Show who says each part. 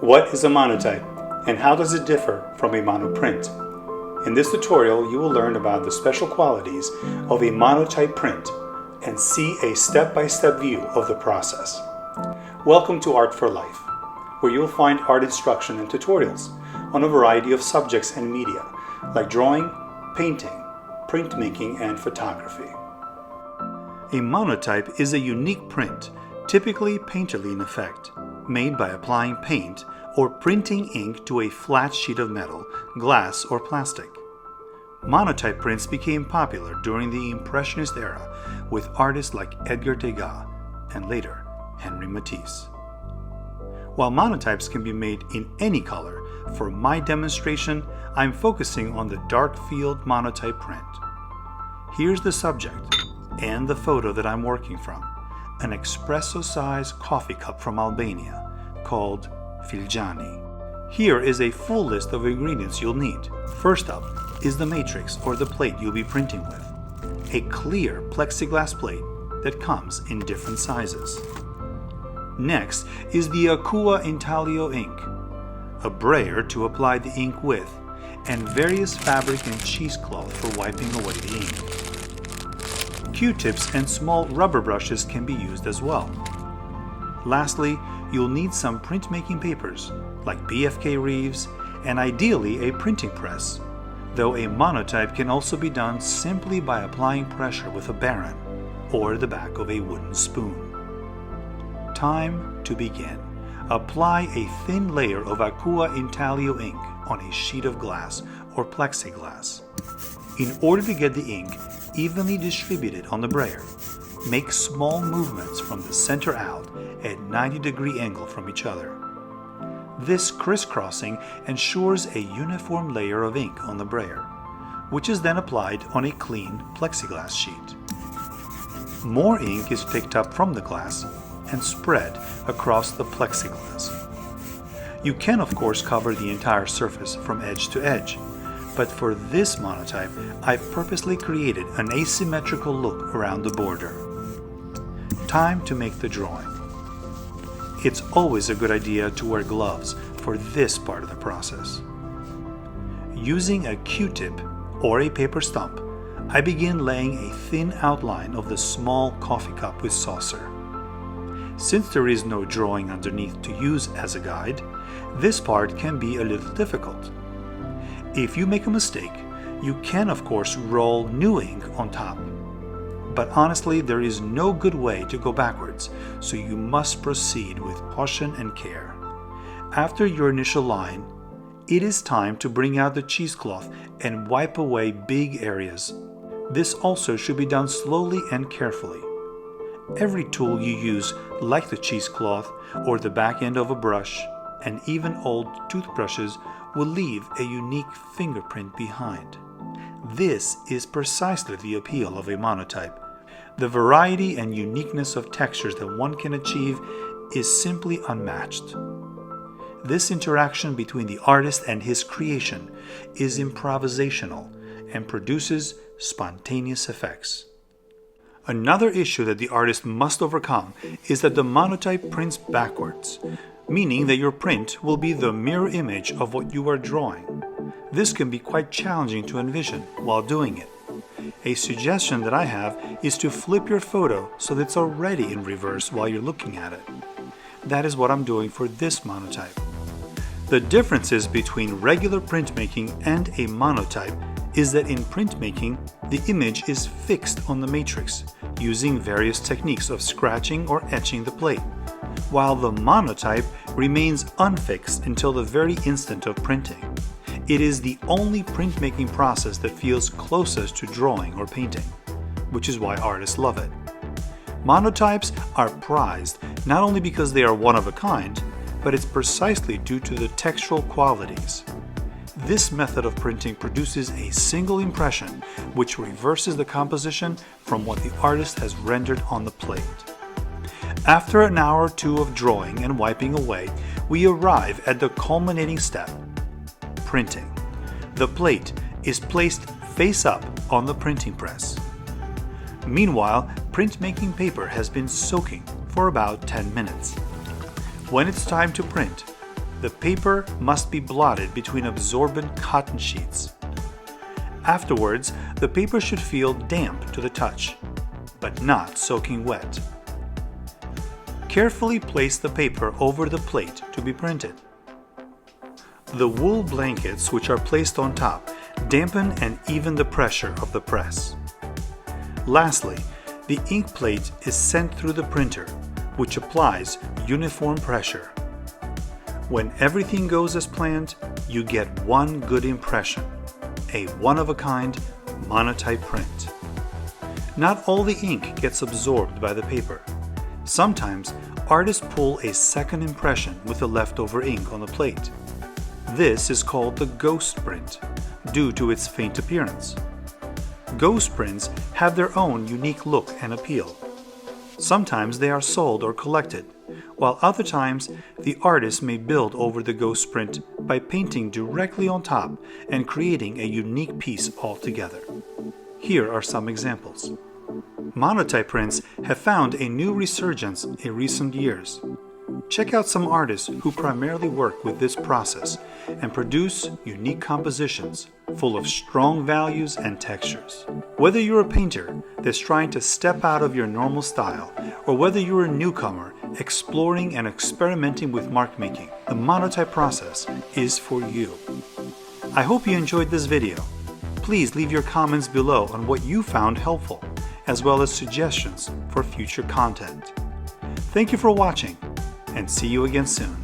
Speaker 1: What is a monotype and how does it differ from a monoprint? In this tutorial, you will learn about the special qualities of a monotype print and see a step-by-step view of the process. Welcome to Art for Life, where you will find art instruction and tutorials on a variety of subjects and media like drawing, painting, printmaking, and photography. A monotype is a unique print, typically painterly in effect, made by applying paint or printing ink to a flat sheet of metal, glass, or plastic. Monotype prints became popular during the Impressionist era with artists like Edgar Degas and later Henri Matisse. While monotypes can be made in any color, for my demonstration, I'm focusing on the dark field monotype print. Here's the subject and the photo that I'm working from, an espresso-sized coffee cup from Albania called Filgiani. Here is a full list of ingredients you'll need. First up is the matrix or the plate you'll be printing with, a clear plexiglass plate that comes in different sizes. Next is the Aqua Intaglio ink, a brayer to apply the ink with, and various fabric and cheesecloth for wiping away the ink. Q-tips and small rubber brushes can be used as well. Lastly, you'll need some printmaking papers like BFK Reeves and ideally a printing press, though a monotype can also be done simply by applying pressure with a baron or the back of a wooden spoon. Time to begin. Apply a thin layer of Aqua Intaglio ink on a sheet of glass or plexiglass. In order to get the ink evenly distributed on the brayer, make small movements from the center out at 90-degree angle from each other. This crisscrossing ensures a uniform layer of ink on the brayer, which is then applied on a clean plexiglass sheet. More ink is picked up from the glass and spread across the plexiglass. You can of course cover the entire surface from edge to edge, but for this monotype, I've purposely created an asymmetrical look around the border. Time to make the drawing. It's always a good idea to wear gloves for this part of the process. Using a Q-tip or a paper stump, I begin laying a thin outline of the small coffee cup with saucer. Since there is no drawing underneath to use as a guide, this part can be a little difficult. If you make a mistake, you can of course roll new ink on top. But honestly, there is no good way to go backwards, so you must proceed with caution and care. After your initial line, it is time to bring out the cheesecloth and wipe away big areas. This also should be done slowly and carefully. Every tool you use, like the cheesecloth or the back end of a brush, and even old toothbrushes, will leave a unique fingerprint behind. This is precisely the appeal of a monotype. The variety and uniqueness of textures that one can achieve is simply unmatched. This interaction between the artist and his creation is improvisational and produces spontaneous effects. Another issue that the artist must overcome is that the monotype prints backwards, meaning that your print will be the mirror image of what you are drawing. This can be quite challenging to envision while doing it. A suggestion that I have is to flip your photo so that it's already in reverse while you're looking at it. That is what I'm doing for this monotype. The differences between regular printmaking and a monotype is that in printmaking, the image is fixed on the matrix using various techniques of scratching or etching the plate, while the monotype remains unfixed until the very instant of printing. It is the only printmaking process that feels closest to drawing or painting, which is why artists love it. Monotypes are prized not only because they are one of a kind, but it's precisely due to the textural qualities. This method of printing produces a single impression which reverses the composition from what the artist has rendered on the plate. After an hour or two of drawing and wiping away, we arrive at the culminating step, printing. The plate is placed face up on the printing press. Meanwhile, printmaking paper has been soaking for about 10 minutes. When it's time to print, The paper must be blotted between absorbent cotton sheets. Afterwards, the paper should feel damp to the touch, but not soaking wet. Carefully place the paper over the plate to be printed. The wool blankets which are placed on top dampen and even the pressure of the press. Lastly, the ink plate is sent through the printer, which applies uniform pressure. When everything goes as planned, you get one good impression, a one-of-a-kind monotype print. Not all the ink gets absorbed by the paper. Sometimes, artists pull a second impression with the leftover ink on the plate. This is called the ghost print, due to its faint appearance. Ghost prints have their own unique look and appeal. Sometimes they are sold or collected, while other times the artist may build over the ghost print by painting directly on top and creating a unique piece altogether. Here are some examples. Monotype prints have found a new resurgence in recent years. Check out some artists who primarily work with this process and produce unique compositions full of strong values and textures. Whether you're a painter that's trying to step out of your normal style, or whether you're a newcomer exploring and experimenting with mark making, the monotype process is for you. I hope you enjoyed this video. Please leave your comments below on what you found helpful, as well as suggestions for future content. Thank you for watching, and see you again soon.